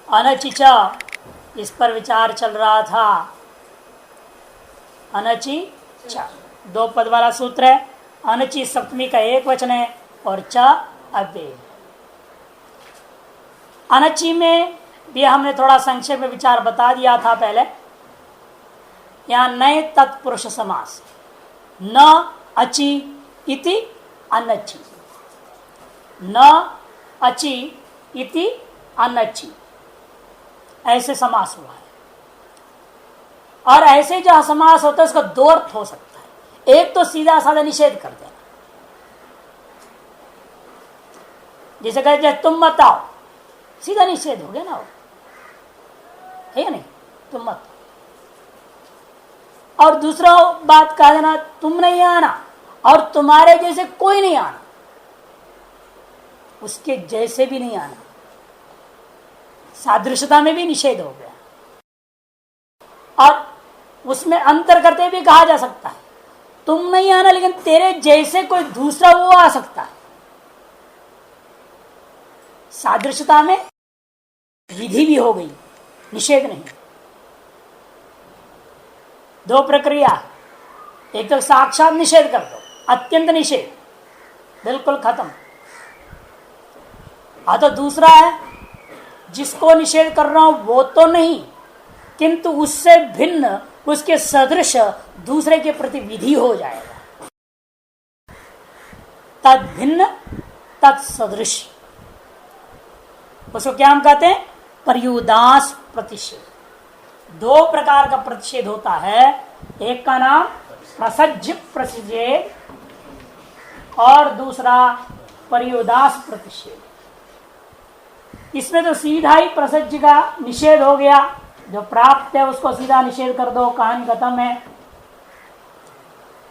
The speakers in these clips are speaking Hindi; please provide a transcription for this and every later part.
अनचि च, इस पर विचार चल रहा था। अनचि च दो पद वाला सूत्र है। अनचि सप्तमी का एक वचन है और च अव्यय। अनचि में भी हमने थोड़ा संक्षेप में विचार बता दिया था पहले। यहां नए तत्पुरुष समास, न अचि इति अनचि, न अचि इति अनचि, ऐसे समास हुआ है। और ऐसे जो समास होता है उसका दो अर्थ हो सकता है। एक तो सीधा साधा निषेध कर देना, जैसे कहते तुम मत आओ, सीधा निषेध हो गया ना, वो है या नहीं, तुम मत। और दूसरा बात कह देना तुम नहीं आना और तुम्हारे जैसे कोई नहीं आना, उसके जैसे भी नहीं आना, सादृश्यता में भी निषेध हो गया। और उसमें अंतर करते भी कहा जा सकता है तुम नहीं आना लेकिन तेरे जैसे कोई दूसरा वो आ सकता है। सादृश्यता में विधि भी हो गई, निषेध नहीं। दो प्रक्रिया, एक तो साक्षात निषेध कर दो, अत्यंत निषेध, बिल्कुल खत्म। तो दूसरा है जिसको निषेध कर रहा हूं वो तो नहीं, किंतु उससे भिन्न, उसके सदृश दूसरे के प्रति विधि हो जाएगा। तद भिन्न तत्सदृश, उसको क्या हम कहते हैं, पर्युदास प्रतिषेध। दो प्रकार का प्रतिषेध होता है, एक का नाम प्रसज्ज प्रतिषेध और दूसरा पर्युदास प्रतिषेध। इसमें तो सीधा ही प्रसज्ज का निषेध हो गया, जो प्राप्त है उसको सीधा निषेध कर दो, कहानी खत्म है।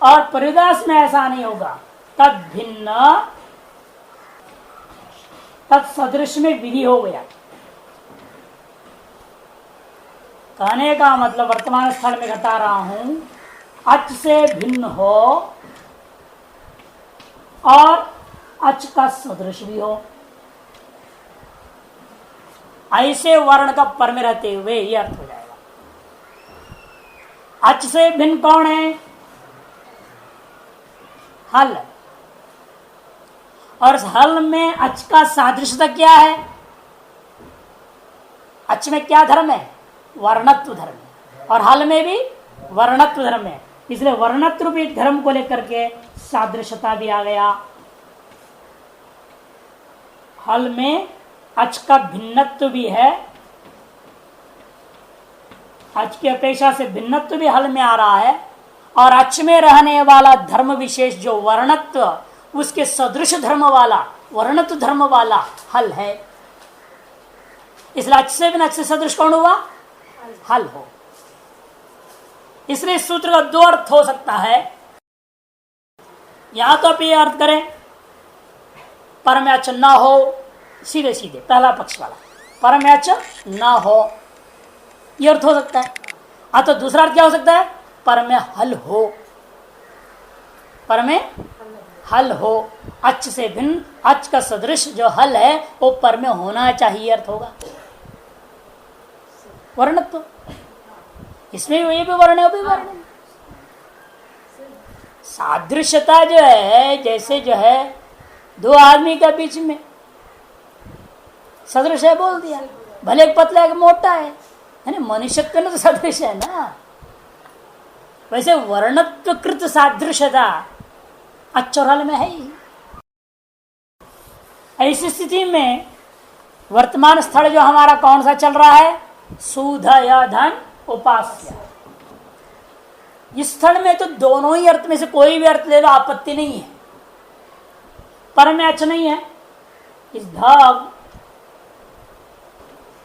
और पर्युदास में ऐसा नहीं होगा, तद भिन्न तत्सदृश में विधि हो गया। कहने का मतलब वर्तमान स्थल में घटा रहा हूं, अच से भिन्न हो और अच का सदृश भी हो, ऐसे वर्ण का पर में रहते हुए यह अर्थ हो जाएगा। अच से भिन्न कौन है, हल। और हल में अच का सादृश्यता क्या है, अच में क्या धर्म है, वर्णत्व धर्म है, और हल में भी वर्णत्व धर्म है। इसलिए वर्णत्व भी धर्म को लेकर के सादृश्यता भी आ गया। हल में अच का भिन्नत्व भी है, अच की अपेक्षा से भिन्नत्व भी हल में आ रहा है। और अच में रहने वाला धर्म विशेष जो वर्णत्व, उसके सदृश धर्म वाला, वर्णत्व धर्म वाला हल है। इसलिए अच से बिना अच से सदृश कौन हुआ, हल हो। इसलिए इस सूत्र का दो अर्थ हो सकता है। या तो आप ये अर्थ करें परम अच न हो, सीधे सीधे पहला पक्ष वाला, परम अच न हो, यह अर्थ हो सकता है। तो दूसरा अर्थ क्या हो सकता है, परम हल हो, परम हल हो, अच से भिन्न, अच का सदृश जो हल है वो पर में होना चाहिए, अर्थ होगा। वर्णत्व, इसमें ये भी वर्ण है, वो भी वर्ण है। सादृश्यता जो है, जैसे जो है दो आदमी के बीच में सदृश है बोल दिया, भले एक पतला एक मोटा है ना, मनुष्यत्व में तो सदृश है ना। वैसे वर्णत्व कृत सादृश्यता अच्चौरल में है ही। ऐसी स्थिति में वर्तमान स्थल जो हमारा कौन सा चल रहा है, सुधयधन उपास्य। इस स्थल में तो दोनों ही अर्थ में से कोई भी अर्थ ले लो, आपत्ति नहीं है। पर में अच नहीं है, इस ध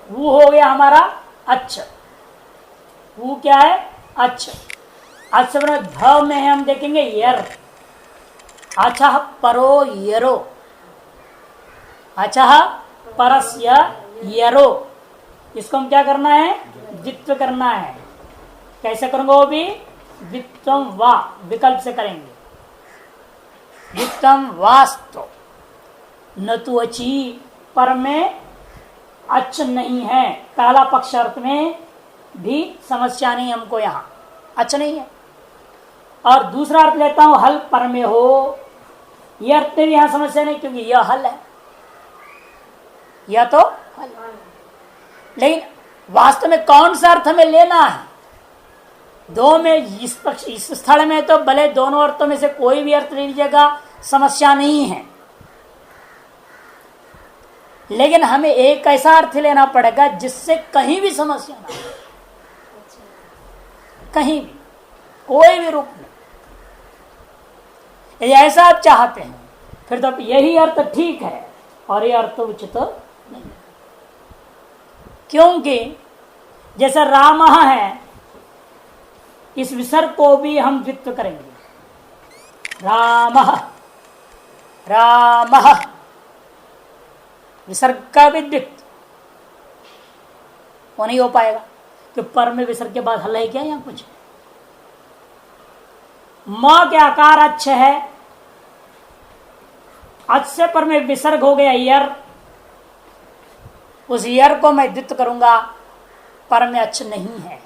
वो हो गया हमारा अच्छ, वो क्या है अच्छ। अच्छा ध में है, हम देखेंगे यर, अच्छा परो यरो, अच्छा परस्य यरो, इसको हम क्या करना है, द्वित्व करना है। कैसे करेंगे वो भी, द्वित्वम वा विकल्प से करेंगे। द्वित्वम वास्तव न तो अची, पर में अच्छ नहीं है, पहला पक्ष अर्थ में भी समस्या नहीं हमको, यहां अच्छ नहीं है। और दूसरा अर्थ लेता हूं हल पर में हो, यह अर्थ में भी यहां समस्या नहीं, क्योंकि यह हल है, यह तो हल। लेकिन वास्तव में कौन सा अर्थ हमें लेना है? दो में इस स्थल में तो भले दोनों अर्थों में से कोई भी अर्थ ले लीजिएगा, समस्या नहीं है। लेकिन हमें एक ऐसा अर्थ लेना पड़ेगा जिससे कहीं भी समस्या ना हो, कहीं भी, कोई भी रूप में। यदि ऐसा आप चाहते हैं फिर तो यही अर्थ ठीक है और यह अर्थ उचित नहीं, क्योंकि जैसा राम है, इस विसर्ग को भी हम द्वित्व करेंगे, राम राम, विसर्ग का भी द्वित्व वो नहीं हो पाएगा, कि पर में विसर्ग के बाद हल है क्या? यहाँ कुछ म के आकार अच्छे है, अच्छे पर में विसर्ग हो गया यर, उस यर को मैं द्वित्व करूंगा, पर में अच्छ नहीं है।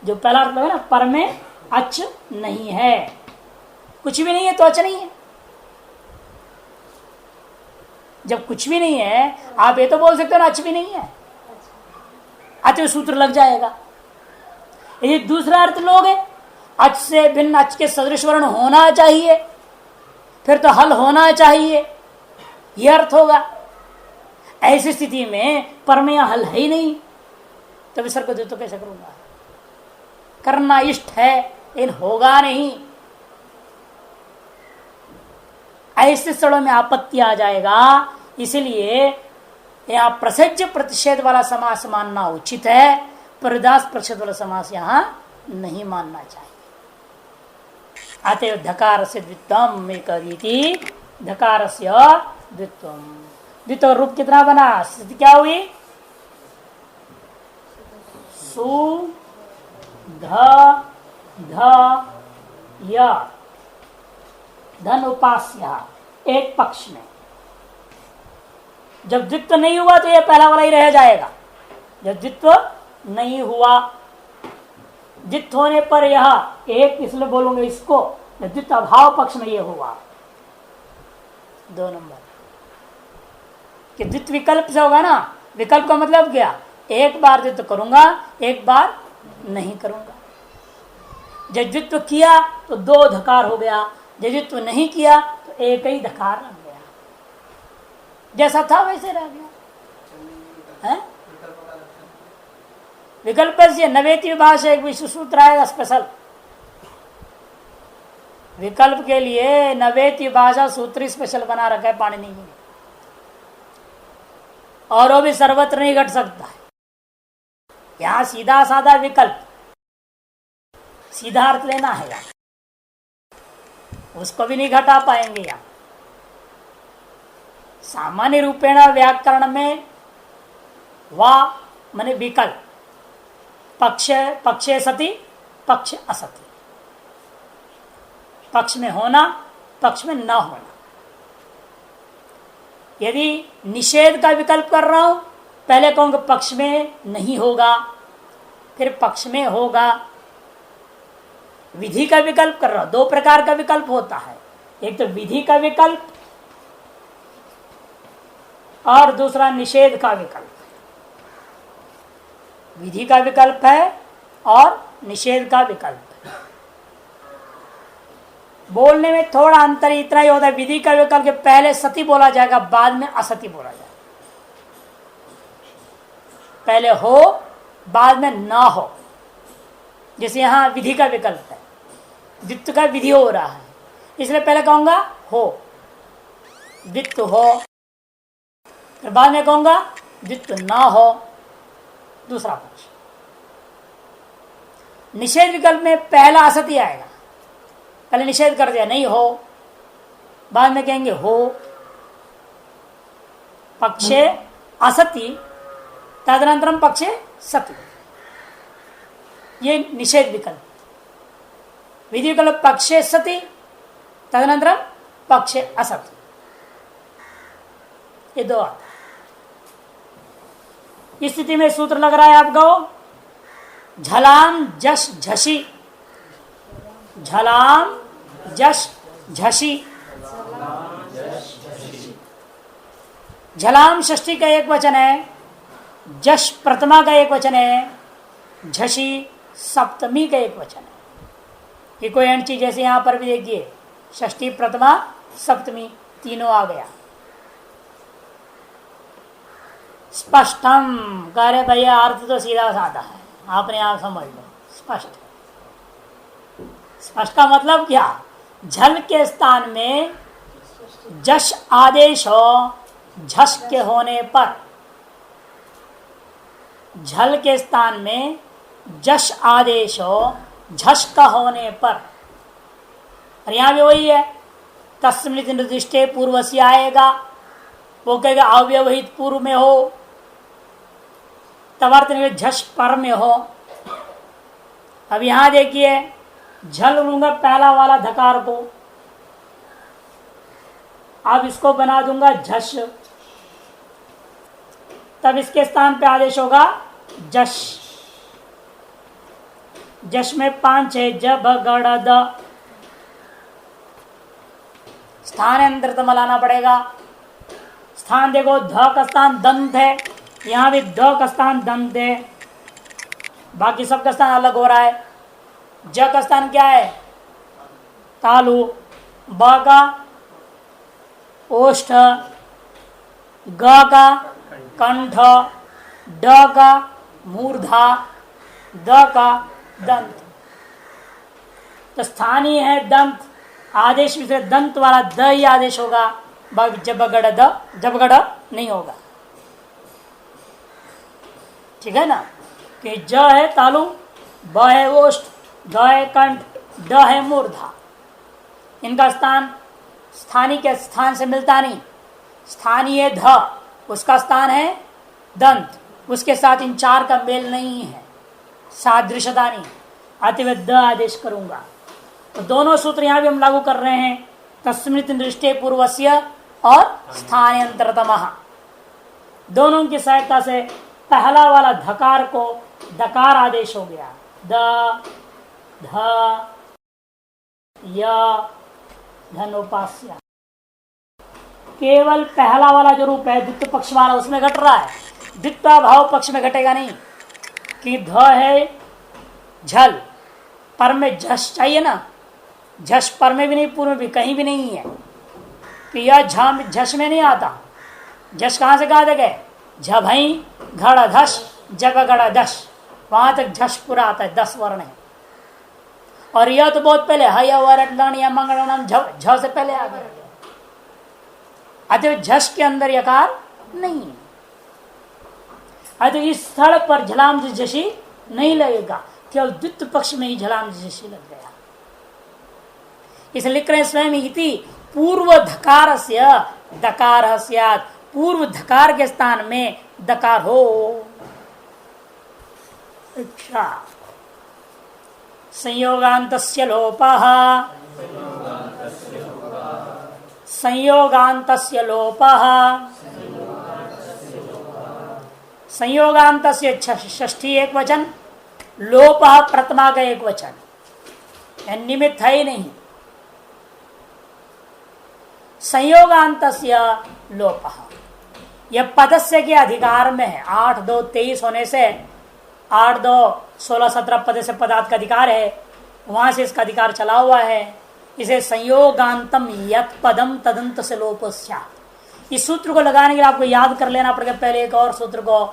जो पहला अर्थ है ना, पर में अच्छ नहीं है, कुछ भी नहीं है तो अच्छ नहीं है। जब कुछ भी नहीं है, आप ये तो बोल सकते हो ना अच्छ भी नहीं है, अति सूत्र लग जाएगा। यदि दूसरा अर्थ लोगे, अच्छ से भिन्न अच्छ के सदृश वर्ण होना चाहिए, फिर तो हल होना चाहिए, यह अर्थ होगा। ऐसी स्थिति में पर में हल है ही नहीं, तो विसर्ग को द्वित्व कैसे करूंगा? करना इष्ट है लेकिन होगा नहीं। ऐसे स्थलों में आपत्ति आ जाएगा, इसलिए यहां प्रसज्य प्रतिषेध वाला समास मानना उचित है, परिदास प्रतिषेध वाला समास यहां नहीं मानना चाहिए। अतएव धकार से द्वित्वम एक रीति, धकार से द्वित्वम, द्वित्व रूप कितना बना? स्थिति क्या हुई? सु ध ध य, धन उपास्य एक पक्ष में। जब द्वित्व नहीं हुआ तो यह पहला वाला ही रह जाएगा। जब द्वित्व नहीं हुआ, द्वित्व होने पर यह एक, इसलिए बोलूंगे इसको, द्वित्व अभाव पक्ष में यह हुआ 2 नंबर कि द्वित्व विकल्प से होगा ना। विकल्प का मतलब क्या? एक बार द्वित्व करूंगा, एक बार नहीं करूंगा। जब द्वित्व किया तो 2 धकार हो गया, जब द्वित्व नहीं किया तो एक ही धकार लग गया, जैसा था वैसे रह गया है? विकल्प से नवेति विभाषा एक विश्व सूत्र आएगा स्पेशल। विकल्प के लिए नवेति भाषा सूत्र स्पेशल बना रखा है पाणिनि ने, और वो भी सर्वत्र नहीं घट सकता है। यहां सीधा साधा विकल्प, सीधा अर्थ लेना है, यहां उसको भी नहीं घटा पाएंगे। यहां सामान्य रूपेण व्याकरण में वा माने विकल्प, पक्ष पक्षे सति, पक्ष असति, पक्ष में होना, पक्ष में न होना। यदि निषेध का विकल्प कर रहा हूं, पहले कहूंगा पक्ष में नहीं होगा, फिर पक्ष में होगा। विधि का विकल्प कर रहा हूं, 2 प्रकार का विकल्प होता है, एक तो विधि का विकल्प और दूसरा निषेध का विकल्प। विधि का विकल्प है और निषेध का विकल्प है। बोलने में थोड़ा अंतर इतना ही होता है, विधि का विकल्प के पहले सती बोला जाएगा, बाद में असती बोला जाएगा। पहले हो, बाद में ना हो। जैसे यहां विधि का विकल्प है, द्वित्व का विधि हो रहा है, इसलिए पहले कहूंगा हो, द्वित्व हो, फिर बाद में कहूंगा द्वित्व ना हो, दूसरा पक्ष। निषेध विकल्प में पहला असती आएगा, पहले निषेध कर दिया नहीं हो, बाद में कहेंगे हो, पक्षे असति तदनंतरम पक्षे सति, ये निषेध विकल्प। विधि विकल्प पक्षे सति तदनंतरम पक्षे असति, ये 2 आता। इस स्थिति में सूत्र लग रहा है आपको झलाम जश झसी, झलाम जश झसी। झलाम षष्ठी का एक वचन है, जश प्रथमा का एक वचन है, झसी सप्तमी का एक वचन है। ये कोई अन्य चीज जैसे यहां पर भी देखिए षष्ठी प्रथमा सप्तमी तीनों आ गया। स्पष्टम कह रहे भैया अर्थ तो सीधा साधा है, आपने आप समझ लो। स्पष्ट, स्पष्ट का मतलब क्या? झल के स्थान में जश आदेश हो झस के होने पर, झल के स्थान में जश आदेश हो झस का होने पर। और यहां भी वही है, तस्मिन् निर्दिष्टे पूर्व से आएगा, वो कहेगा अव्यवहित पूर्व में हो, तब झस पर में हो। अब यहां देखिए झल लूंगा पहला वाला धकार को, अब इसको बना दूंगा झस, तब इसके स्थान पे आदेश होगा जश। जश में 5 है, जब गड़ द, स्थानांतरित लाना पड़ेगा। स्थान देखो ध का स्थान दंत है, यहां भी ध का स्थान दंत है, बाकी सब का स्थान अलग हो रहा है। ज का स्थान क्या है? तालु, ब का ओष्ठ, ग का कंठ, ड का मूर्धा, द का दंत। तो स्थानीय है दंत, आदेश भी दंत वाला द ही आदेश होगा, जबगड़ द जबगड़ नहीं होगा। ठीक है ना, कि ज है तालु, ब है ओष्ठ, ग है कंठ, ड है मूर्धा। इनका स्थान स्थानीय के स्थान से मिलता नहीं। स्थानीय ध, उसका स्थान है दंत, उसके साथ इन 4 का मेल नहीं है, सादृश्यता नहीं, अतिवे द आदेश करूंगा। तो दोनों सूत्र यहां भी हम लागू कर रहे हैं, तस्मिन् दृष्टे पूर्वस्य और स्थानांतरतमः, दोनों की सहायता से पहला वाला धकार को दकार आदेश हो गया। द ध य धनोपास्य, केवल पहला वाला जो रूप है द्वितीय पक्ष वाला उसमें घट रहा है, द्वितीय भाव पक्ष में घटेगा नहीं। कि ध है झल, पर में झस चाहिए ना, झस पर में भी नहीं, पूर्व में भी कहीं भी नहीं है, तो यह झस में नहीं आता। झस कहां से कहा गए? झभई घड़ धस जग गड़ धस, वहां तक झस पूरा आता है, 10 वर्ण है। और यह तो बहुत पहले हय वरण या मंगलम झ से पहले आ गया, अतः झस के अंदर यकार नहीं है। अतः इस स्थल पर झलाम जशी नहीं लगेगा, केवल द्वितीय पक्ष में ही झलाम जशी लग गया। इसे लिख रहे स्वयं इति पूर्व धकार से दकार स्यात्, पूर्व धकार के स्थान में दकार हो। अच्छा, संयोगान्तस्य लोपः, संयोगान्तस्य लोपः, संयोगान्तस्य षष्ठी एक वचन, लोपः प्रथमा का एक वचन, निमित्त है ही नहीं। संयोगान्तस्य लोपः, यह पदस्य के अधिकार में है। 8-2-23 होने से 8-2-16-17 पद से पदार्थ का अधिकार है, वहां से इसका अधिकार चला हुआ है। इसे संयोगांतम यत पदम तदंत से लोपस्यात्। इस सूत्र को लगाने के लिए आपको याद कर लेना पड़ेगा पहले एक और सूत्र को,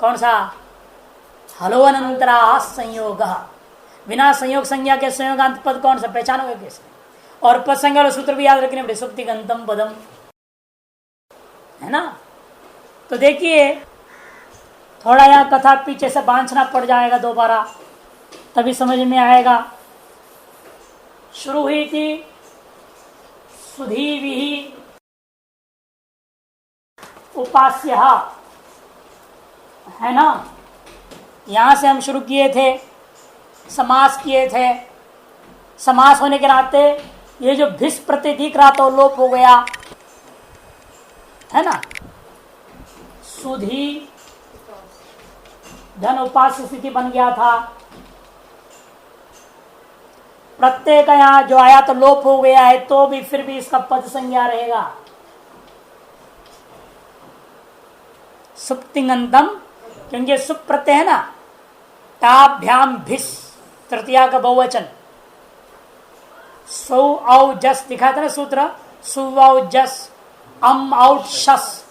कौन सा? हलोअनंतरा संयोग, बिना संयोग संज्ञा के संयोगांत पद कौन सा, पहचानोगे कैसे? और पद संज्ञा वाले सूत्र भी याद रखने पड़े, सुक्ति गंतम पदम, है ना। तो देखिए थोड़ा यहाँ कथा पीछे से बांधना पड़ जाएगा दोबारा, तभी समझ में आएगा। शुरू हुई थी सुधीभिः उपास्य, है ना, यहां से हम शुरू किए थे, समास किए थे। समास होने के नाते ये जो भिस प्रत्यय दिख रहा था लोप हो गया, है ना। सुधी धन उपास्य स्थिति बन गया था। प्रत्यय का यहां जो आया तो लोप हो गया है, तो भी फिर भी इसका पद संज्ञा रहेगा। सुप्तिंगंतम, क्योंकि सुप प्रत्यय है ना, ताभ्याम भिस, तृतीया का बहुवचन। सौ औ जस दिखा था ना सूत्र, सुवौ जस अम आउट शस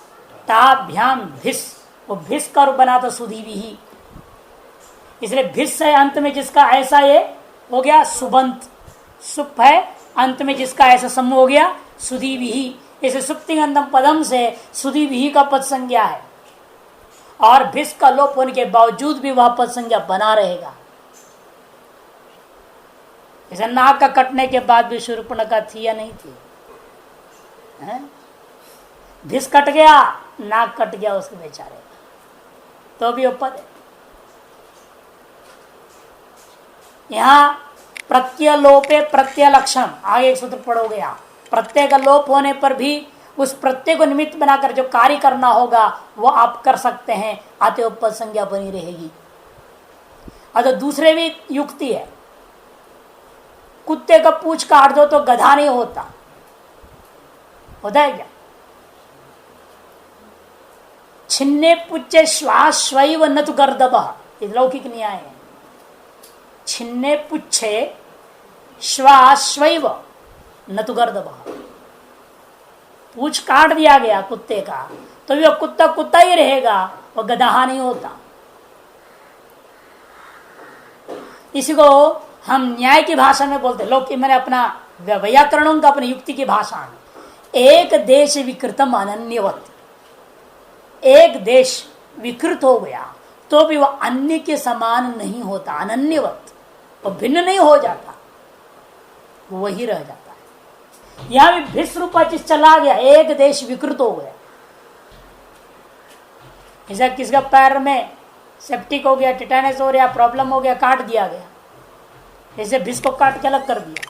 ताभ्याम भिस, वो भिस का रूप बना तो सुधीवी ही, इसलिए भिस है अंत में जिसका ऐसा ये हो गया सुबंत। सुप है अंत में जिसका ऐसा समूह हो गया सुधीवी ही, इसे सुप्तिगंतम पदम से सुधीवी ही का पद संज्ञा है, और भिस का लोप होने के बावजूद भी वह पद संज्ञा बना रहेगा। जैसे नाक का कटने के बाद भी शूर्पणखा थी या नहीं थी, भिस कट गया, नाक कट गया उसके बेचारे, तो भी वो पद है। यहां प्रत्यय लोपे प्रत्यय लक्षण, आगे एक सूत्र पढ़ोगे आप, प्रत्यय का लोप होने पर भी उस प्रत्यय को निमित्त बनाकर जो कार्य करना होगा वो आप कर सकते हैं, अतः पद संज्ञा बनी रहेगी। अतः दूसरे भी युक्ति है, कुत्ते का पूंछ काट दो तो गधा नहीं होता, होता है क्या? छिन्ने पुच्चे श्वाश्वैव न तो गर्दभ, लौकिक न्याय है। छिन्ने पुच्छे श्वाश्वैव न तो गर्दभ, पूंछ काट दिया गया कुत्ते का तो भी वो कुत्ता कुत्ता ही रहेगा, वो गधा नहीं होता। इसी को हम न्याय की भाषा में बोलते, लोग मैंने अपना व्याकरणों का अपनी युक्ति की भाषा में, एक देश विकृतम अनन्यवत, एक देश विकृत हो गया तो भी वह अन्य के समान नहीं होता, अनन्यवत, वह भिन्न नहीं हो जाता, वही रह जाता है। यहां भी भिस रूपा चीज चला गया, एक देश विकृत हो गया। जैसा किसका पैर में सेप्टिक हो गया, टिटेनस हो गया, प्रॉब्लम हो गया, काट दिया गया, जैसे भिस को काट के अलग कर दिया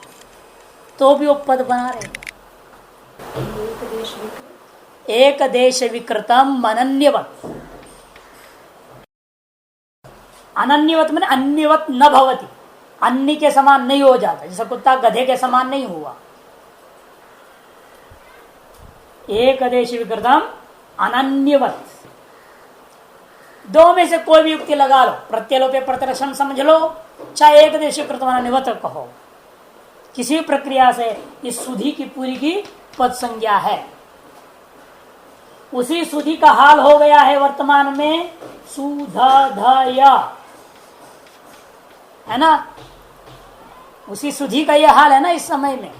तो भी वो पद बना रहेगा। एक देश विकृतम अनन्यवत, अनन्यवत मैंने अन्यवत न भवति, अन्य के समान नहीं हो जाता, जैसा कुत्ता गधे के समान नहीं हुआ। एक देश विकृतम अनन्यवत, दो में से कोई भी युक्ति लगा लो, प्रत्यलोपे प्रत्यलक्षण समझ लो, चाहे एक देश विकृतम अनन्यवत कहो, किसी भी प्रक्रिया से इस सुधि की पूरी की पद संज्ञा है। उसी सुधि का हाल हो गया है वर्तमान में सुधधय, है ना, उसी सुधि का यह हाल है ना इस समय में,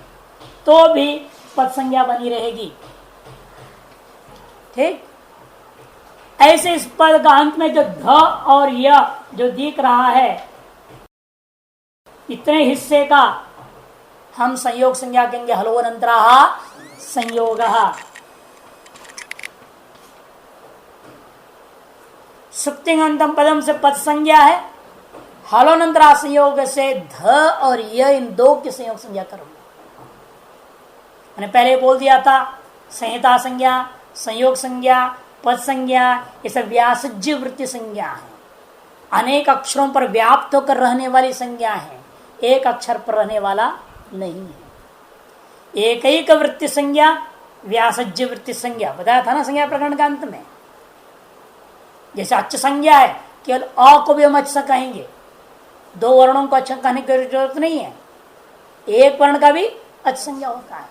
तो भी पद संज्ञा बनी रहेगी। ठीक, ऐसे इस पद का अंत में जो ध और य जो दिख रहा है, इतने हिस्से का हम संयोग संज्ञा कहेंगे हलोनंतरा संयोग। सुप्तिंगंतम पदम से पद संज्ञा है, हलोनंतरा संयोग से ध और य, इन दो की संयोग संज्ञा करूंगा। मैंने पहले बोल दिया था, संहिता संज्ञा, संयोग संज्ञा, पद संज्ञा, ये सब व्यासज्य वृत्ति संज्ञा है, अनेक अक्षरों पर व्याप्त होकर रहने वाली संज्ञा है, एक अक्षर पर रहने वाला नहीं है। एक ही का वृत्ति संज्ञा व्यासज्य वृत्ति संज्ञा बताया था ना संज्ञा प्रकरण का अंत में। जैसे अच्छ संज्ञा है, केवल अ को भी हम अच्छा कहेंगे, दो वर्णों को अच्छा कहने की जरूरत नहीं है, एक वर्ण का भी अच्छ संज्ञा होता है।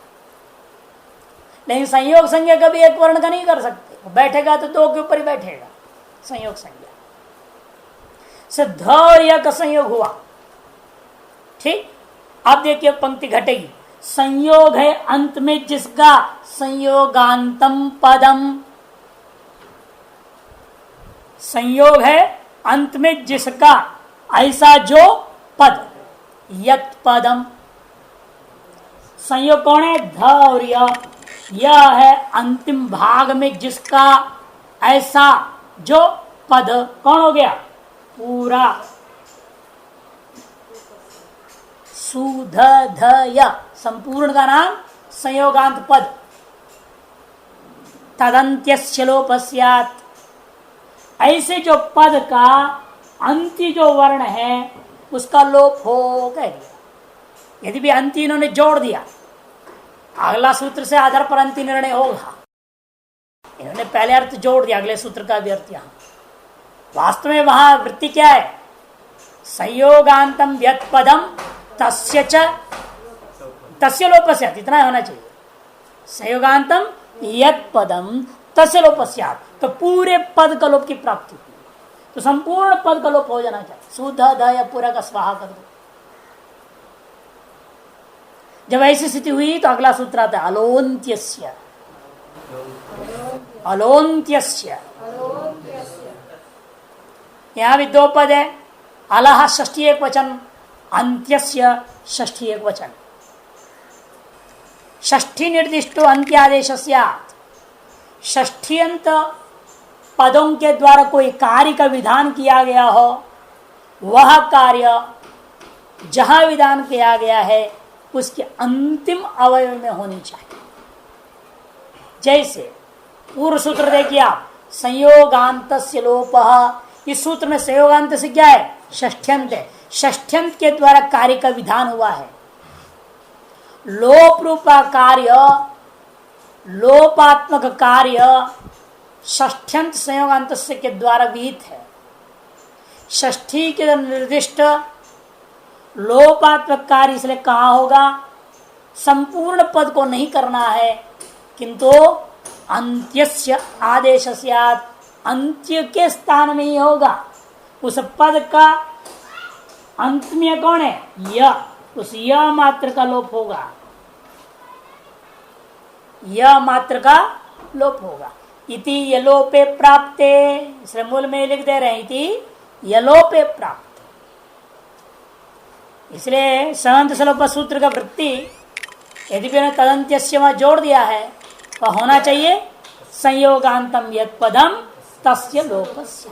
लेकिन संयोग संज्ञा का भी एक वर्ण का नहीं कर सकते, बैठेगा तो दो के ऊपर ही बैठेगा, संयोग संज्ञा से ध और य का संयोग हुआ। ठीक, अब देखिए पंक्ति घटेगी, संयोग है अंत में जिसका संयोगांतम पदम, संयोग है अंत में जिसका ऐसा जो पद, यत पदम, संयोग कौन है, ध और यह है अंतिम भाग में जिसका ऐसा जो पद, कौन हो गया, पूरा सुध ध य, संपूर्ण का नाम संयोगांत पद। तदंत्यस्य लोपस्यात्, ऐसे जो पद का अंत्य जो वर्ण है उसका लोप हो कह दिया। यदि भी अंत्य इन्होंने जोड़ दिया, अगला सूत्र से आधार पर अंत्य निर्णय होगा। इन्होंने पहले अर्थ जोड़ दिया, अगले सूत्र का भी अर्थ यहां। वास्तव में वहां वृत्ति क्या है? संयोगांतम व्यत्पदम तस्य च तस्य लोपस्यात्, इतना होना चाहिए। संयोगांतम यत्पदम तस्य लोपस्यात्, तो पूरे पद का लोप की प्राप्ति हुई, तो संपूर्ण पद का लोप हो जाना चाहिए। शुद्ध ध या पूरा का स्वाहा कर दो। जब ऐसी स्थिति हुई तो अगला सूत्र आता है अलोन्त्यस्य। अलोन्त्यस्य यहां भी दो पद है, अलह षष्ठी एक वचन, अंत्यस्य षष्ठी एक वचन। षष्ठी निर्दिष्टो अंत्यादेश स्यात्, षष्ठी अंत पदों के द्वारा कोई कार्य का विधान किया गया हो, वह कार्य जहां विधान किया गया है उसके अंतिम अवयव में होनी चाहिए। जैसे पूर्व सूत्र देखिए आप, संयोगांतस्य लोपः, इस सूत्र में संयोगांत से क्या है? षष्ठ्यंत है। षष्ठ्यंत के द्वारा कार्य का विधान हुआ है। लोप रूपा कार्य, लोपात्मक कार्य षष्ठ्यंत संयोगांत के द्वारा विहित है। षष्ठी के निर्दिष्ट लोपात्मक कार्य इसलिए कहा होगा? संपूर्ण पद को नहीं करना है, किंतु अंत्यस्य आदेश स्यात्, अंत्य के स्थान में ही होगा। उस पद का अंत में कौन है? य, उस य मात्र का लोप होगा। य मात्र का लोप होगा। इति यलोपे प्राप्ते, इसलिए मूल में लिख दे रहे हैं इति यलोपे प्राप्त। इसलिए संत सलोप सूत्र का वृत्ति यदि भी तदंत्यस्य वहां जोड़ दिया है तो होना चाहिए संयोगांतम यत् पदम तस्य लोपस्य।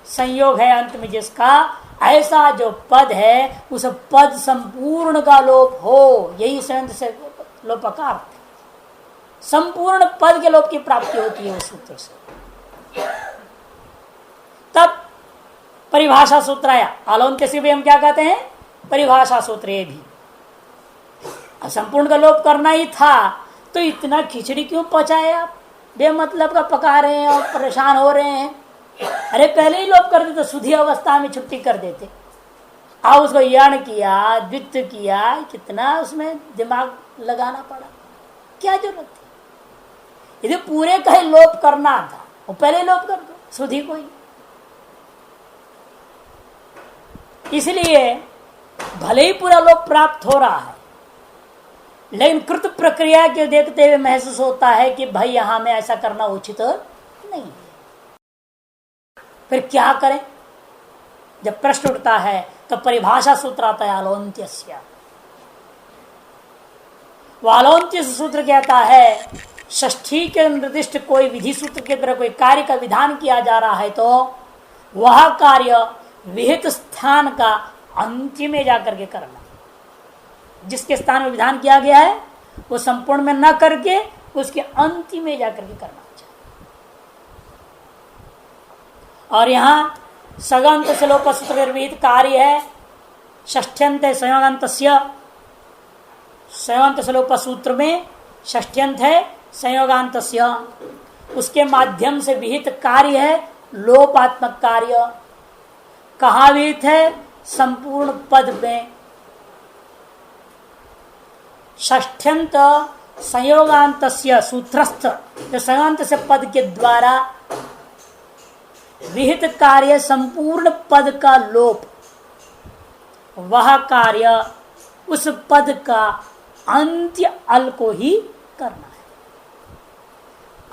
संयोग है अंत में जिसका, ऐसा जो पद है उस पद संपूर्ण का लोप हो, यही संत से लोपकार। संपूर्ण पद के लोप की प्राप्ति होती है उस सूत्र से। तब परिभाषा सूत्र आया। आलोन्त्य से भी हम क्या कहते हैं? परिभाषा सूत्र। ये भी संपूर्ण का लोप करना ही था तो इतना खिचड़ी क्यों पचाए आप? बेमतलब का पका रहे हैं और परेशान हो रहे हैं। अरे पहले ही लोप कर देते, सुधी अवस्था में छुट्टी कर देते। आप उसको यण किया, द्वित्व किया, कितना उसमें दिमाग लगाना पड़ा, क्या जरूरत थी? यदि पूरे का ही लोप करना था वो पहले लोप कर दो, सुधी को ही। इसलिए भले ही पूरा लोप प्राप्त हो रहा है, लेकिन कृत प्रक्रिया के देखते हुए महसूस होता है कि भाई यहां में ऐसा करना उचित नहीं है। फिर क्या करें? जब प्रश्न उठता है तो परिभाषा सूत्र आता है आलोन्त्यस्य। वो आलोन्त्य सूत्र कहता है षष्ठी के निर्दिष्ट कोई विधि सूत्र के तरह कोई कार्य का विधान किया जा रहा है तो वह कार्य विहित स्थान का अंत्य में जाकर के करना। जिसके स्थान में विधान किया गया है वो संपूर्ण में न करके उसके अंत्य में जाकर के करना चाहिए। और यहां सगंत से लोप सूत्र विहित कार्य है षष्ठ्यंत संयोगांत। संयोगांत से लोप सूत्र में षष्ठ्यंत है संयोगांत, उसके माध्यम से विहित कार्य है लोपात्मक कार्य। कहाँ विहित है? संपूर्ण पद में। षष्ठ्यंत संयोगांत सूत्रस्थ, जो संयोगांत से पद के द्वारा विहित कार्य संपूर्ण पद का लोप, वह कार्य उस पद का अंत्य अल को ही करना है।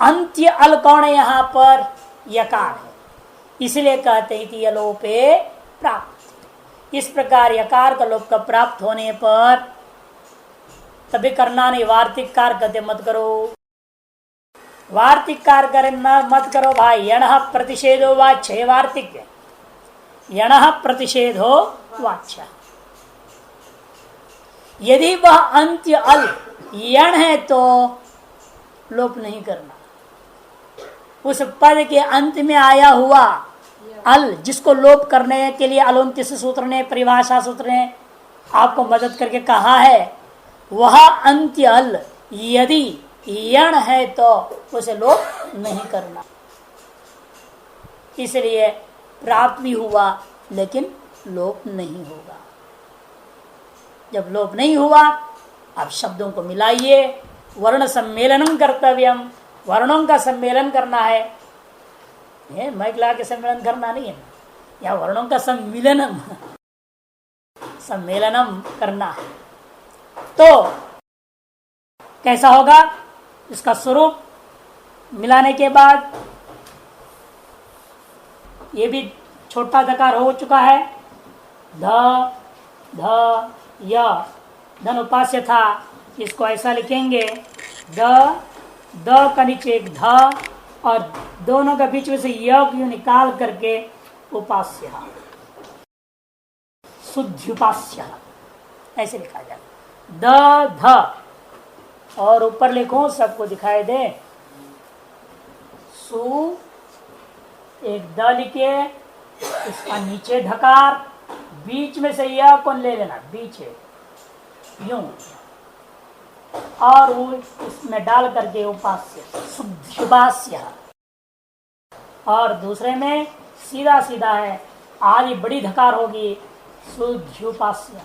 अंत्य अल कौन है? यहां पर यकार है, इसलिए कहते हैं कि यलोपे प्राप्त। इस प्रकार यकार का लोप का प्राप्त होने पर तभी करना नहीं। वार्तिककार कहते मत करो, वार्तिककार करे मत करो भाई। यण प्रतिषेधो वाच्य, वार्तिक यण प्रतिषेधो वाच्य। यदि वह अंत्य अल यण है तो लोप नहीं करना। उस पद के अंत में आया हुआ अल जिसको लोप करने के लिए अलोन्तिस सूत्र ने, परिभाषा सूत्र ने आपको मदद करके कहा है, वह अंत्य अल यदि यण है तो उसे लोप नहीं करना। इसलिए प्राप्त भी हुआ लेकिन लोप नहीं होगा। जब लोप नहीं हुआ, अब शब्दों को मिलाइए, वर्ण सम्मेलनम कर्तव्यम, वर्णों का सम्मेलन करना है। मैक ला के सम्मेलन करना नहीं है, या वर्णों का सम्मिलनम सम्मेलनम करना है। तो कैसा होगा इसका स्वरूप? मिलाने के बाद ये भी छोटा धकार हो चुका है, ध ध य, धन उपास्य था, इसको ऐसा लिखेंगे द का नीचे एक ध और दोनों के बीच में से य को निकाल करके उपास्य, शुद्ध्युपास्य ऐसे लिखा जाए। द ध और ऊपर लिखो, सबको दिखाई दे, सु एक द लिखे, इसका नीचे धकार, बीच में से यह कौन ले लेना, बीच है यूं, और वो इसमें डाल करके उपास्य शुभास्य, और दूसरे में सीधा सीधा है, आदि बड़ी धकार होगी शुद्ध्युपास्य।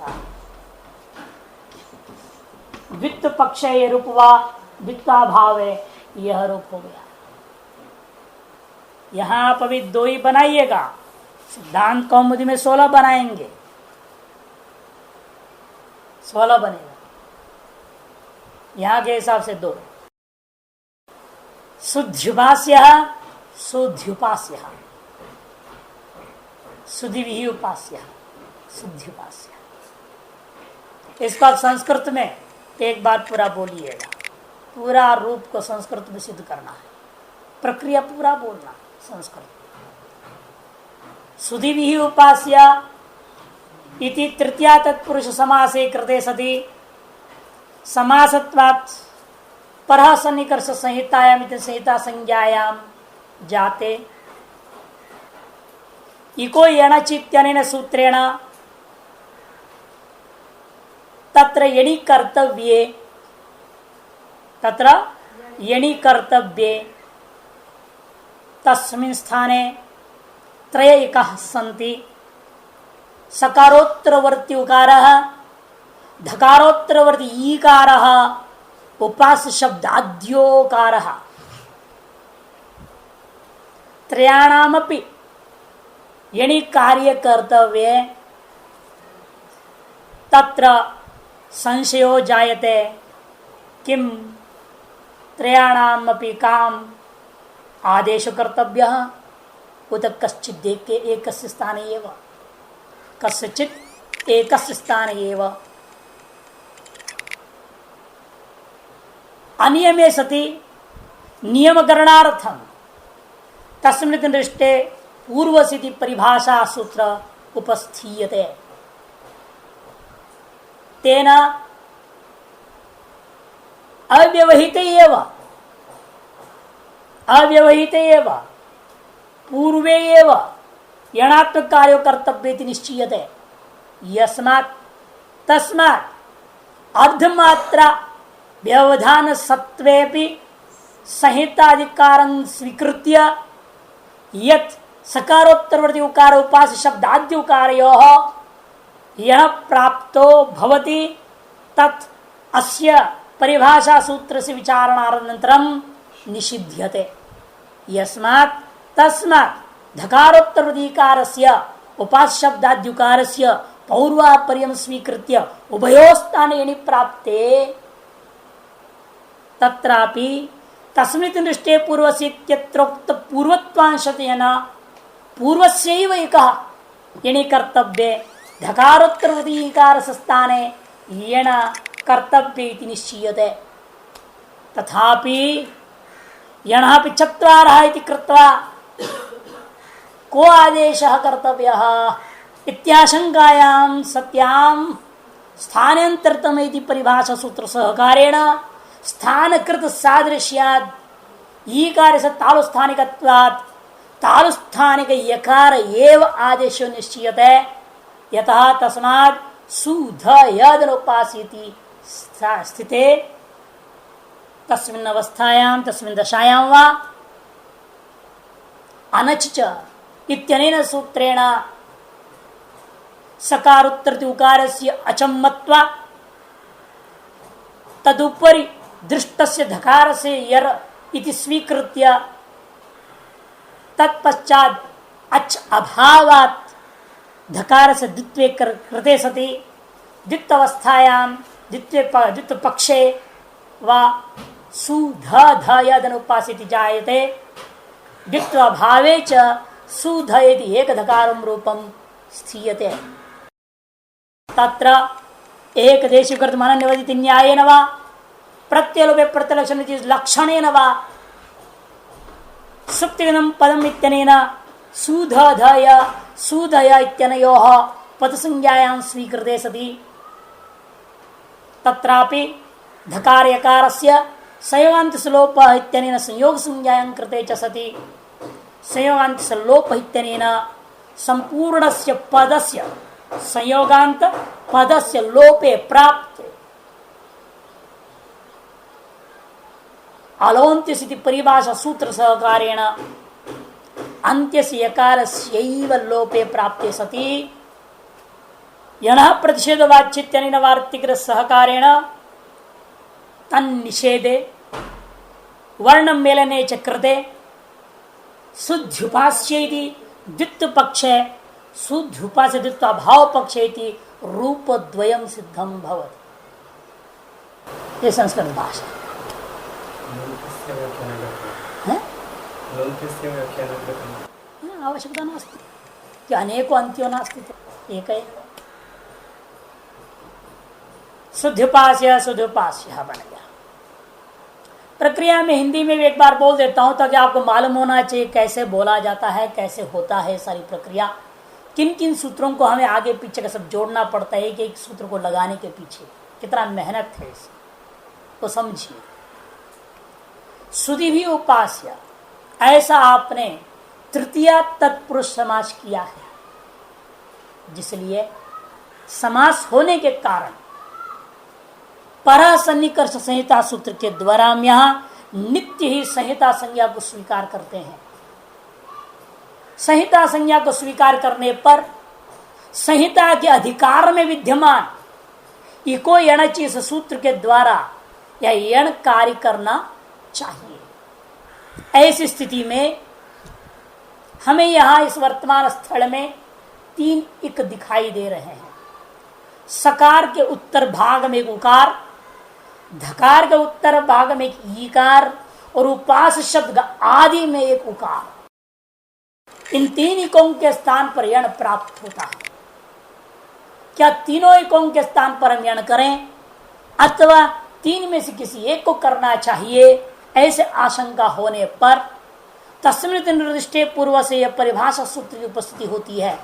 वित्त पक्ष ये रूप वा वित्ता भाव है, यह रूप हो गया। यहां आप अभी 2 ही बनाइएगा, सिद्धांत कौमुदी में 16 बनाएंगे, 16 बनेगा, यहां के हिसाब से 2। शुद्ध्युपास्य शुद्ध्युपास्य, शुद्धि उपास्य शुद्ध्युपास्य। इसको आप संस्कृत में एक बार पूरा बोलिएगा, पूरा रूप को संस्कृत में सिद्ध करना है, प्रक्रिया पूरा बोलना संस्कृत। सुधि उपास्य इति तृतीया तत्पुरुष समासे कृते सति समासत्वात् परः सन्निकर्ष संहितायाम इति संहिता संज्ञायाम जाते इको यणचित्यनेन सूत्रेण तत्र यणि कर्तव्ये, तत्र यणि कर्तव्ये तस्मिन् स्थाने त्रयैकः सन्ति, सकारोत्तरवर्ती उकारः, धकारोत्तरवर्ती ईकारः, उपास्य शब्दाद्योकारः। त्रयाणामपि यणि कार्य कर्तव्ये तत्र संशयो जायते, किम त्रयाणामपि काम आदेश कर्तव्यः उत कश्चित् एकस्य स्थाने एव, कस्यचित् एकस्य स्थाने एव। अनियमे सति नियमकरणार्थं तस्मिन् दृष्टे पूर्वसिति परिभाषा सूत्र उपस्थीयते, तेन अव्यवहित एव, अव्यवहित एव पूर्वे एव यणात्मक कार्यो कर्तव्य निश्चीयते। यस्मात् तस्मात् अर्धमात्रा व्यवधान सत्वेपि संहिताधिकारं स्वीकृत्य यत् सकारोत्तरवर्ती उकार उपास्य शब्दाद्य उकारयोः यह प्राप्तो भवति तत् अस्य परिभाषा सूत्र से विचारणानन्तरं निषिध्यते। यस्मात् तस्मात् धकारोत्तरवर्तीकारस्य उपास्य शब्दाद्युकारस्य पौर्वापर्यं स्वीकृत्य उभयोस्थाने यणि प्राप्ते तत्रापि तस्मिन् दृष्टे पूर्वस्येत्यत्रोक्त पूर्वत्वांशतेन पूर्वस्यैव एकः यणि कर्तव्ये धकारोत्तरवर्तीकारस्य स्थाने यण कर्तव्ये इति निश्चीयते। तथापि यणः अपि चत्वारः इति कृत्वा को आदेशः कर्तव्यः इत्याशंकायां सत्यां स्थानान्तरतम इति परिभाषा सूत्र सहकारेण स्थानकृत सादृश्यात् ईकारस्य तालुस्थानिकत्वात् तालुस्थानिक यकार एव आदेशो निश्चयते यतः तस्मात् सुध यदनुपासीति स्थिते तस्मिन् अवस्थायां तस्मिन् दशायां वा अनच इत्यनेन सूत्रेण सकारोत्तरति उकारस्य अचम्मत्वा तदुपरि दृष्टस्य धकारस्य यर इति स्वीकृत्य तत्पश्चात् अच अभावात् धकारस्य द्वित्वे कृते सति द्वित्वस्थायां द्वित्व पक्षे वा सुध ध यदनुपासिति जायते द्वित्व भावे च सुध यदि एक धकारं रूपं स्थीयते तत्र एक देशीकृत मनन्यवदिति न्यायेन वा प्रत्यलोपे प्रत्यलक्षण लक्षणेन वा सुप्तिगतं पदम् इत्यनेन सुधधय सुधय इत्यनयोः पदसंज्ञायां स्वीकृते सति तत्रापि धकार यकारस्य संयोगान्तस्य लोपः इत्यनेन संयोग संज्ञायां कृते च सति संयोगान्तस्य लोपः इत्यनेन संपूर्णस्य पदस्य संयोगान्त पदस्य लोपे प्राप्ते अलोन्त्यसिति परिभाषा सूत्र सहकारेण अन्त्यस्य यकारस्यैव लोपे प्राप्ते सति यणः प्रतिषेधवाच्यत्यनेन वार्तिक सहकारेण तन्निषेधे वर्णमेलने च कृते शुद्ध्युपास्येति द्वित्वपक्षे शुद्ध्युपास्य द्वित्वाभाव पक्षेति रूपद्वयं सिद्धं भवति। ये संस्कृत भाषा आवश्यकता नास्ति कि अनेको अन्त्यो नास्ति एक शुद्ध्युपास्य शुद्ध्युपास्य बन गया। प्रक्रिया में हिंदी में भी एक बार बोल देता हूं ताकि आपको मालूम होना चाहिए कैसे बोला जाता है, कैसे होता है सारी प्रक्रिया, किन किन सूत्रों को हमें आगे पीछे का सब जोड़ना पड़ता है कि एक सूत्र को लगाने के पीछे कितना मेहनत है इसे तो समझिए। श्रुति भी उपास्य ऐसा आपने तृतीया तत्पुरुष समास किया है, जिसलिए समास होने के कारण परसन्निकर्ष संहिता सूत्र के द्वारा हम यहां नित्य ही संहिता संज्ञा को स्वीकार करते हैं। संहिता संज्ञा को स्वीकार करने पर संहिता के अधिकार में विद्यमान इको यणच इस सूत्र के द्वारा या यण कार्य करना चाहिए। ऐसी स्थिति में हमें यहां इस वर्तमान स्थल में तीन इक दिखाई दे रहे हैं। सकार के उत्तर भाग में एक उकार, धकार के उत्तर भाग में एक ईकार और उपास शब्द आदि में एक उकार। इन तीन इकों के स्थान पर यण प्राप्त होता है। क्या तीनों इकों के स्थान पर हम यण करें अथवा तीन में से किसी एक को करना चाहिए, ऐसे आशंका होने पर तस्मिन् निर्दिष्टे पूर्व से यह परिभाषा सूत्र की उपस्थिति होती है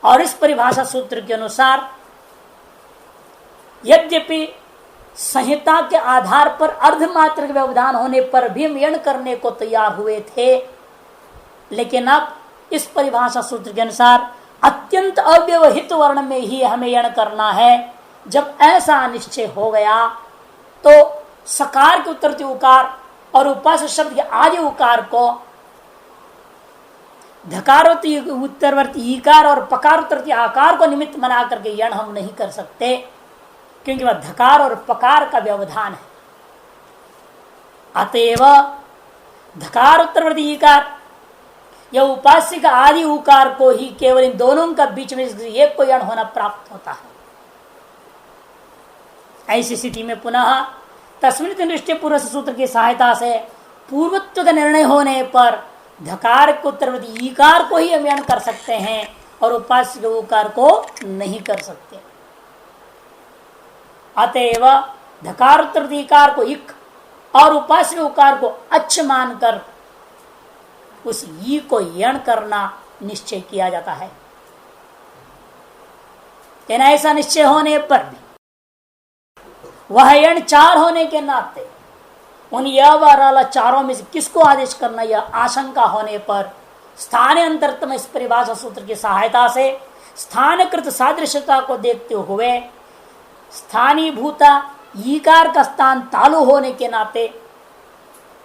और इस परिभाषा सूत्र के अनुसार यद्यपि संहिता के आधार पर अर्धमात्र के व्यवधान होने पर भी हम यण करने को तैयार हुए थे, लेकिन अब इस परिभाषा सूत्र के अनुसार अत्यंत अव्यवहित वर्ण में ही हमें यण करना है। जब ऐसा निश्चय हो गया तो सकार के उत्तरती उकार और उपास शब्द के आदि उकार को धकारोत्ती उत्तरवर्ती ईकार और पकार उत्तरती आकार को निमित्त बना करके यण हम नहीं कर सकते, क्योंकि वह धकार और पकार का व्यवधान है। अतएव धकार उत्तरवर्ती ईकार या उपास्य का आदि उकार को ही केवल इन दोनों का बीच में एक को यण होना प्राप्त होता है। ऐसी स्थिति में पुनः तस्मिन् दृष्टि पूर्व सूत्र की सहायता से पूर्वत्व का निर्णय होने पर धकार को उत्तरवर्ती ईकार को ही हम यण कर सकते हैं और उपास्य के उकार को नहीं कर सकते। अतएव धकार उत्तरवर्ती ईकार को इक और उपास्य उकार को अच्छ मानकर उस ई को यण करना निश्चय किया जाता है। ऐसा निश्चय होने पर भी वह यण चार होने के नाते उन यह चारों में से किसको आदेश करना, यह आशंका होने पर स्थानांतरतम इस परिभाषा सूत्र की सहायता से स्थानकृत सादृश्यता को देखते हुए स्थानीभूता ईकार का स्थान तालु होने के नाते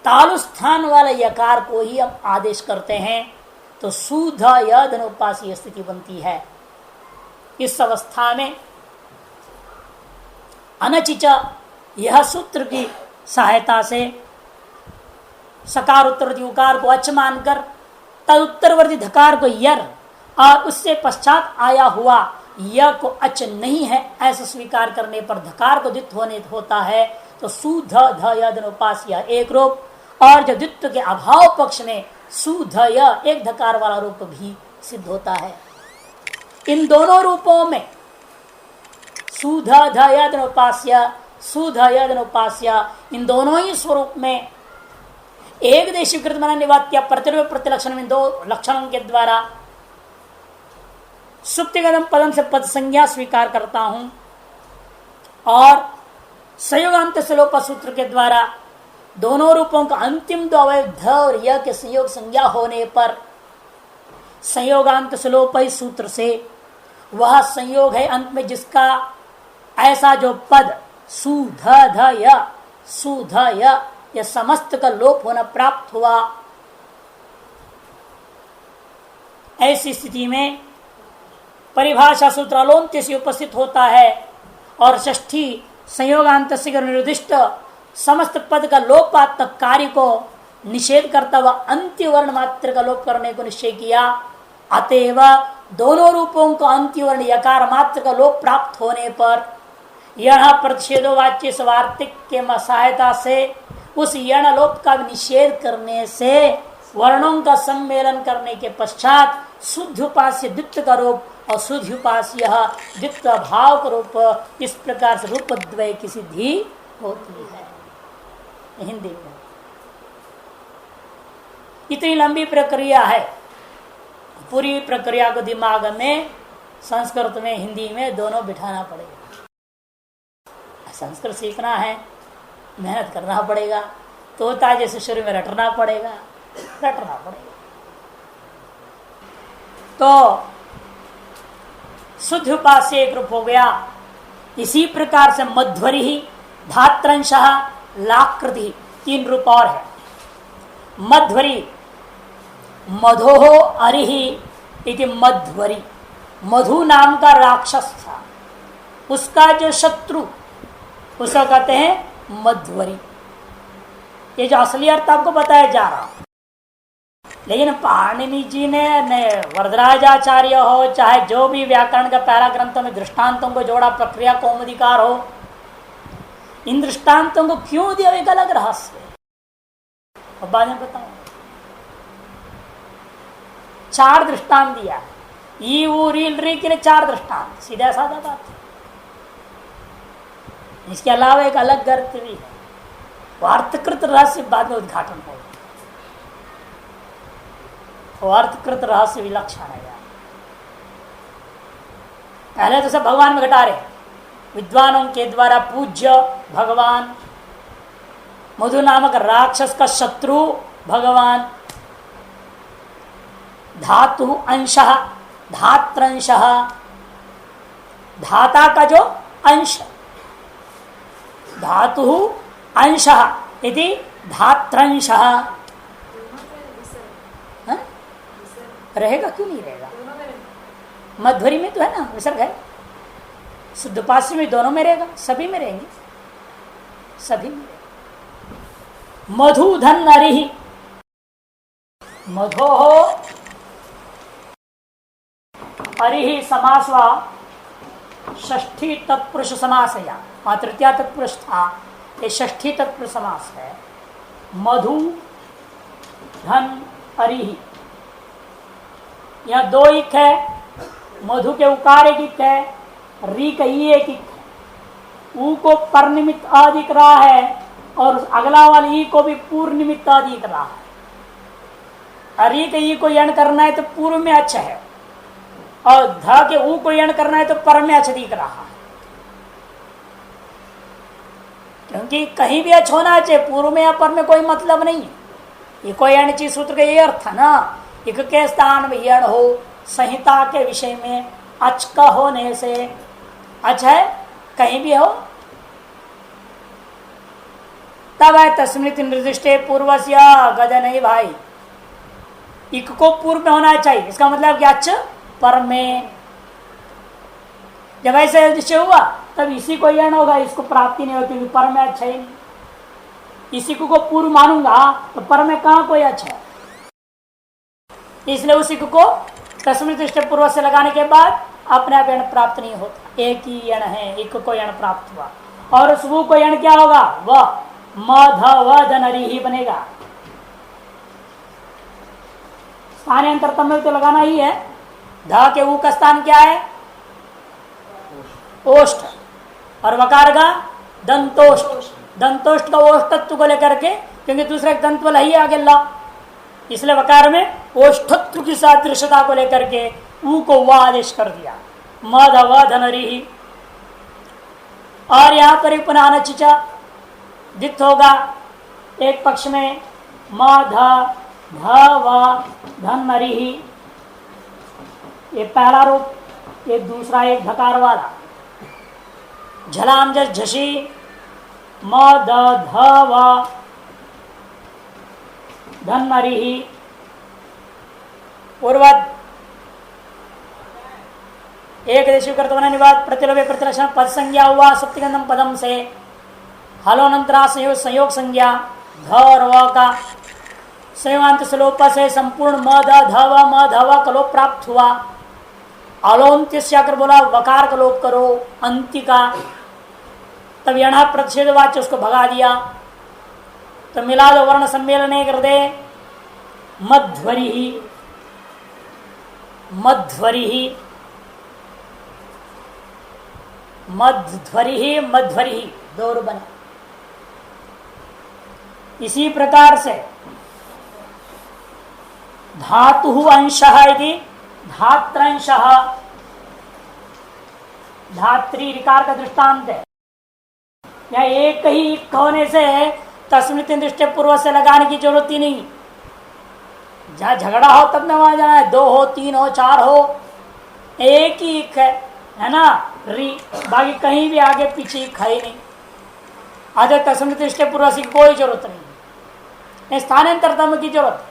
तालु स्थान वाला यकार को ही हम आदेश करते हैं, तो शुद्ध यद अनुपासी स्थिति बनती है। इस अवस्था में अनचिच यह सूत्र की सहायता से सकार उत्तरवर्ती उकार को अच मानकर तद उत्तरवर्ती धकार को यर और उससे पश्चात आया हुआ य को अच नहीं है ऐसा स्वीकार करने पर धकार को द्वित्व होने होता है, तो सुध ध यद अनुपास्य एक रूप, और जब द्वित्व के अभाव पक्ष में सुध य एक धकार वाला रूप भी सिद्ध होता है। इन दोनों रूपों में सुध ध यद अनुपास्य सुध यद अनुपास्य इन दोनों ही स्वरूप में एक देशीकृत मन निवात्य प्रतिरूप प्रतिलक्षण में दो लक्षणों के द्वारा सुप्तिगतम पदम से पद संज्ञा स्वीकार करता हूं, और संयोगांत श्लोक सूत्र के द्वारा दोनों रूपों का अंतिम दो अवयव ध और य के संयोग संज्ञा होने पर संयोगांत श्लोक सूत्र से वह संयोग है अंत में जिसका ऐसा जो पद सुध ध य सुध य समस्त का लोप होना प्राप्त हुआ, ऐसी स्थिति में परिभाषा सूत्र अलोन्त्य से उपस्थित होता है और षष्ठी संयोगांत से निर्दिष्ट समस्त पद का लोपात्मक कार्य को निषेध करता हुआ अंत्य वर्ण मात्र का लोप करने को निश्चय किया। अतएव दोनों रूपों को अंत्य वर्ण यकार मात्र का लोप प्राप्त होने पर यह प्रतिषेधोवाच्य स्वार्थिक के सहायता से उस यण लोप का निषेध करने से वर्णों का सम्मेलन करने के पश्चात शुद्ध उपास्य द्वित्व का रूप और शुद्ध उपास्य द्वित्व भाव का रूप, इस प्रकार से रूप द्वय की सिद्धि होती है। हिंदी में इतनी लंबी प्रक्रिया है, पूरी प्रक्रिया को दिमाग में संस्कृत में हिंदी में दोनों बिठाना पड़ेगा। संस्कृत सीखना है, मेहनत करना पड़ेगा, तोता जैसे शुरू में रटना पड़ेगा। तो शुद्ध उपास्य एक रूप हो गया। इसी प्रकार से मध्वरी ही धात्रंश लाकृति तीन रूप और है। मध्वरी मधोहो अरिहि इति मध्वरी, मधु नाम का राक्षस था, उसका जो शत्रु उसको कहते हैं मध्वरी। ये जो असली अर्थ आपको बताया जा रहा, लेकिन पाणिनि जी ने वरदराजाचार्य हो चाहे जो भी व्याकरण का पहला ग्रंथों में दृष्टांतों को जोड़ा, प्रक्रिया कौमुदीकार हो, इन दृष्टांतों को क्यों दिया एक अलग रहस्य और बाद में बताऊं। चार दृष्टांत दिया, ई ऊ रील री के लिए चार दृष्टांत, सीधा साधा बात है। इसके अलावा एक अलग अर्थ भी है, वो अर्थकृत रहस्य बाद में उद्घाटन होगा। वो अर्थकृत रहस्य विलक्षण है। पहले तो सब भगवान में घटा रहे, विद्वानों के द्वारा पूज्य भगवान, मधु नामक राक्षस का शत्रु भगवान, धातु अंश धात्रंश, धाता का जो अंश, धातु अंश इति धात्रंश। रहेगा क्यों नहीं रहेगा? मध्वरी में तो है ना विसर्ग है, शुद्धोपास्य में दोनों में रहेगा, सभी में रहेंगे, सभी में रहेगा। मधुधन अरिहि, मधो हो अरिहि समास व षष्ठी तत्पुरुष समास है, वहां तृतीया तत्पुरुष था, ये षष्ठी तत्पुरुष समास है। मधु धन अरिहि, यहाँ दो इक है, मधु के उकार एक इक है, री का ई एक इक है। ऊ को पर निमित्त आ दिख रहा है और अगला वाली ई को भी पूर्व निमित्त आ दिख रहा है। री के ई को यण करना है तो पूर्व में अच्छा है, और ध के ऊ को यण करना है तो पर में अच्छा दिख रहा है। क्योंकि कहीं भी अच होना चाहिए, पूर्व में या पर में कोई मतलब नहीं है। ये कोई अण चीज सूत्र का ये अर्थ है ना, इक के स्थान में यण हो, संहिता के विषय में अच का होने से अच है, कहीं भी हो तब है तस्मृति निर्दिष्टे पूर्वस्य गज नहीं भाई, इक को पूर्व में होना चाहिए। इसका मतलब कि अच पर में, जब ऐसे निश्चय हुआ तब इसी को यण होगा, इसको प्राप्ति नहीं होती, पर में अच्छा ही नहीं। इसी को पूर्व मानूंगा तो पर में कहां कोई अच्छा है, इसलिए उसी को तस्मृति दृष्टि पूर्व से लगाने के बाद अपने आप यण प्राप्त नहीं होता। एक ही यण है, एक को यण प्राप्त हुआ, और उस वो को यण क्या होगा, वह मधवधनरी ही बनेगा। स्थानांतर तमिल तो लगाना ही है। ध के ऊ का स्थान क्या है, ओष्ठ, और वकार का दंतोष्ठ। दंतोष्ठ का ओष्ठत्व को लेकर के, क्योंकि दूसरा एक दंत वाला ही आगे ला, इसलिए वकार में ओष्ठत्व की सादृश्यता को लेकर के ऊ को व आदेश कर दिया, मधवधनरी ही। और यहां पर पुनः अनचिचा दित होगा एक पक्ष में, मध ध धन नरी ही, ये पहला रूप, ये दूसरा एक धकार वाला। झलाम झसी मद ध धन नरी ही, पूर्वद एक देशी कर्तव्य निवाद प्रतिलोभे प्रतिलक्षण पद संज्ञा हुआ सप्तगंधम पदम से हलोनंतरा संयोग संज्ञा ध और व का संयोगांत सलोप से संपूर्ण म ध व म ध व का लोप प्राप्त हुआ। अलोन्त्य से आकर बोला वकार का लोप करो अंत्य का, तब यणा प्रतिषेध वाच्य उसको भगा दिया, तो मिला दो वर्ण सम्मेलन कर दे मध्वरी ही, मध्वरी ही, मध्वरी ही, मध्वरी ही, दो रूप बना। इसी प्रकार से धातु अंशः इति धात्रंशः, धात्री ऋकार का दृष्टांत है। या एक ही होने से तस्मृति दृष्टि पूर्व से लगाने की जरूरत ही नहीं। जहां झगड़ा हो तब न वहां जाना है, दो हो, तीन हो, चार हो, एक ही एक है ना री, बाकी कहीं भी आगे पीछे खाई नहीं। आज तस्मृति दृष्टि पूर्व से कोई जरूरत नहीं, स्थानांतर तम की जरूरत।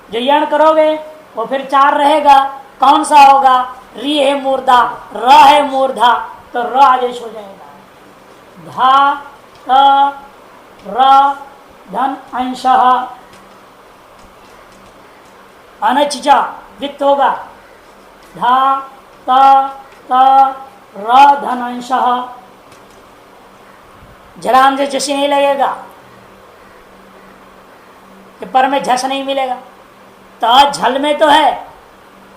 जो यण करोगे वो फिर चार रहेगा, कौन सा होगा, री है मूर्धा, र है मूर्धा, तो र आदेश हो जाएगा। धा त र धन अंशः अनचिचा वित्त होगा, धा त र धन अंशः। जलाम से झसी नहीं लगेगा, कि पर में झस नहीं मिलेगा। तो झल में तो है,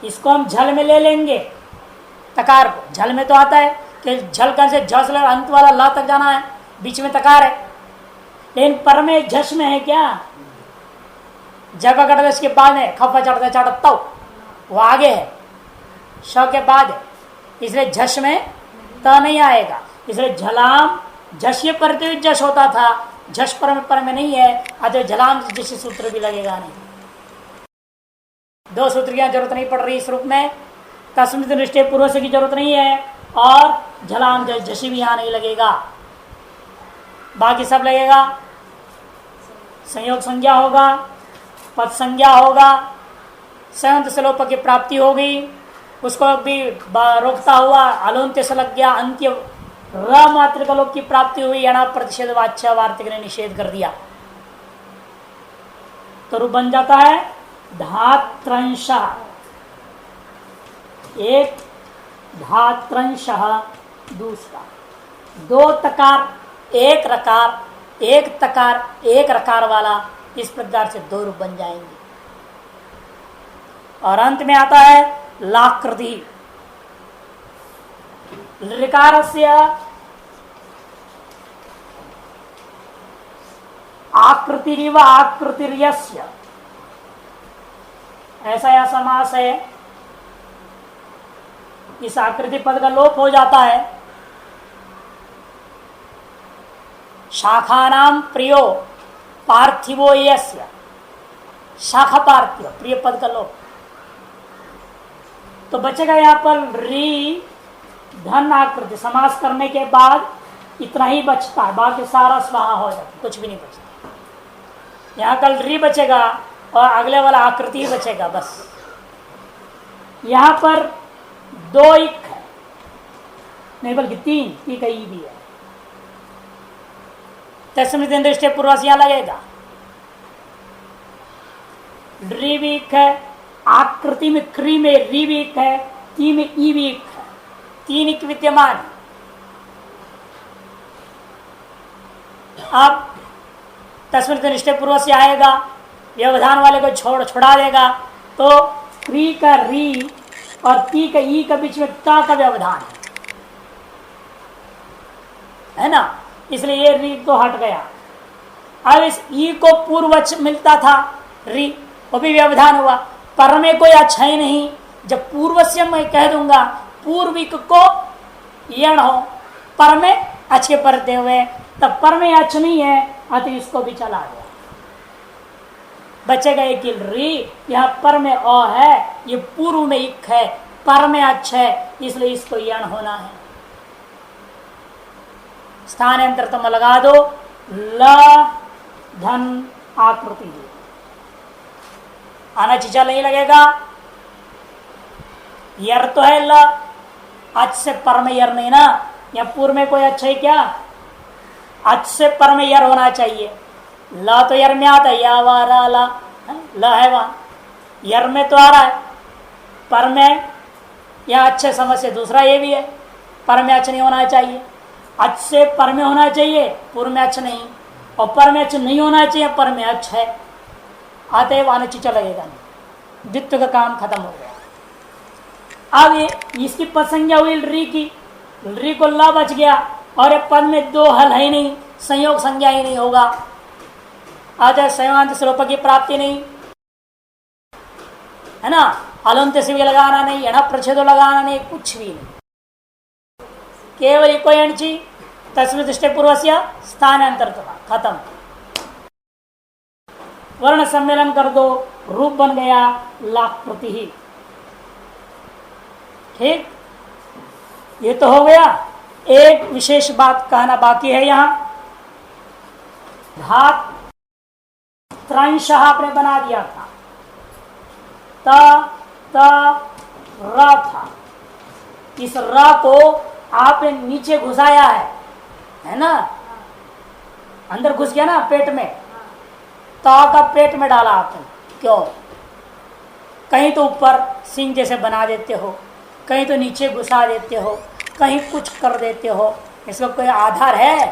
इसको हम झल में ले लेंगे, तकार को झल में तो आता है कि झल कर से झस लगा, अंत वाला ला तक जाना है, बीच में तकार है। लेकिन पर में झस में है क्या, जब अगर इसके बाद है खफा चढ़ता चढ़ता वो आगे है, श के बाद है, इसलिए झस में त नहीं आएगा। इसलिए झलाम झस्य पर जश होता था, झस पर में नहीं है, अतः झलाम जैसे सूत्र भी लगेगा नहीं। दो सूत्र की जरूरत नहीं पड़ रही इस रूप में, तस्मृति दृष्टि पूर्व से की जरूरत नहीं है, और झलाम झसी भी यहां नहीं लगेगा, बाकी सब लगेगा। संयोग संज्ञा होगा, पद संज्ञा होगा, संयंत्र सलोप की प्राप्ति होगी, उसको भी रोकता हुआ अलोन्त्य से लग गया, अंत्य र मात्र का लोप की प्राप्ति हुई, यणा प्रतिषेध वाच्य वार्तिक ने निषेध कर दिया, तो रूप बन जाता है धात्रंश। एक धात्रंश, दूसरा दो तकार एक रकार, एक तकार एक रकार वाला, इस प्रकार से दो रूप बन जाएंगे। और अंत में आता है लाकृति। ऋकारस्य आकृतिरिव आकृतिर्यस्य, ऐसा यह समास है। इस आकृति पद का लोप हो जाता है, शाखानाम प्रियो पार्थिवो यस्य, शाखा पार्थिव प्रिय पद का लोप, तो बचेगा यहाँ पर री धन आकृति। समास करने के बाद इतना ही बचता है, बाकी सारा स्वाहा हो जाता, कुछ भी नहीं बचता। यहाँ कल री बचेगा और अगले वाला आकृति ही बचेगा बस। यहाँ पर दो इक है, नहीं बल्कि तीन, ई का ई भी है। तस्मिन् दृष्टि पूर्वस यहाँ लगेगा। री भी इक है, आकृति में क्री में री भी इक है, ती में ई भी इक है, तीन इक विद्यमान। अब तस्मिन् दृष्टि पूर्व से आएगा, व्यवधान वाले को छुड़ा देगा, तो क्री का री और ती का ई का बीच में ता का व्यवधान है ना, इसलिए ये री तो हट गया। अब इस ई को पूर्वच मिलता था री, वो भी व्यवधान हुआ। पर में कोई अच्छा ही नहीं, जब पूर्व से मैं कह दूंगा पूर्विक को यण हो, पर में अच के परते हुए, तब पर में अच नहीं है, अतः इसको भी चला गया। बचेगा एक री, यहाँ पर में अ है, ये पूर्व में इक है, पर में अच है, इसलिए इसको यण होना है। स्थानांतर तुम लगा दो, ल धन आकृति, अनचिचा नहीं लगेगा। यर तो है ल, अच से पर में यर नहीं ना, या पूर्व में कोई अच्छा है क्या? अच से पर में यर होना चाहिए। ला तो यर में आता है, या वा रा ला, ल है वहां, यर में तो आ रहा है, पर में या अच्छे समझ से दूसरा ये भी है, पर में अच्छा नहीं होना चाहिए। अच से पर में होना चाहिए, पूर्व में अच्छा नहीं, और पर में अच्छा नहीं होना चाहिए, पर में अच्छा है, अतएव अनचिचा लगेगा नहीं, द्वित्व का काम खत्म हो गया। अब ये इसकी पद संज्ञा हुई री की, री को ला बच गया, और ये पद में दो हल है ही नहीं, संयोग संज्ञा ही नहीं होगा, अतः संयोगांत स्वरूप की प्राप्ति नहीं है ना। अलंत से भी लगाना नहीं, एण प्रच्छेदो लगाना नहीं, कुछ भी नहीं, केवल एको एणची तस्मिन् दृष्टि पूर्वस्य स्थानांतर खत्म। वर्ण सम्मेलन कर दो, रूप बन गया लाख प्रति ही। ठीक, ये तो हो गया। एक विशेष बात कहना बाकी है यहाँ, धात त्रंश आपने बना दिया था, त र था, इस र को आपने नीचे घुसाया है ना, अंदर घुस गया ना पेट में, ता का पेट में डाला आपने, क्यों? कहीं तो ऊपर सिंह जैसे बना देते हो, कहीं तो नीचे घुसा देते हो, कहीं कुछ कर देते हो, इसका कोई आधार है?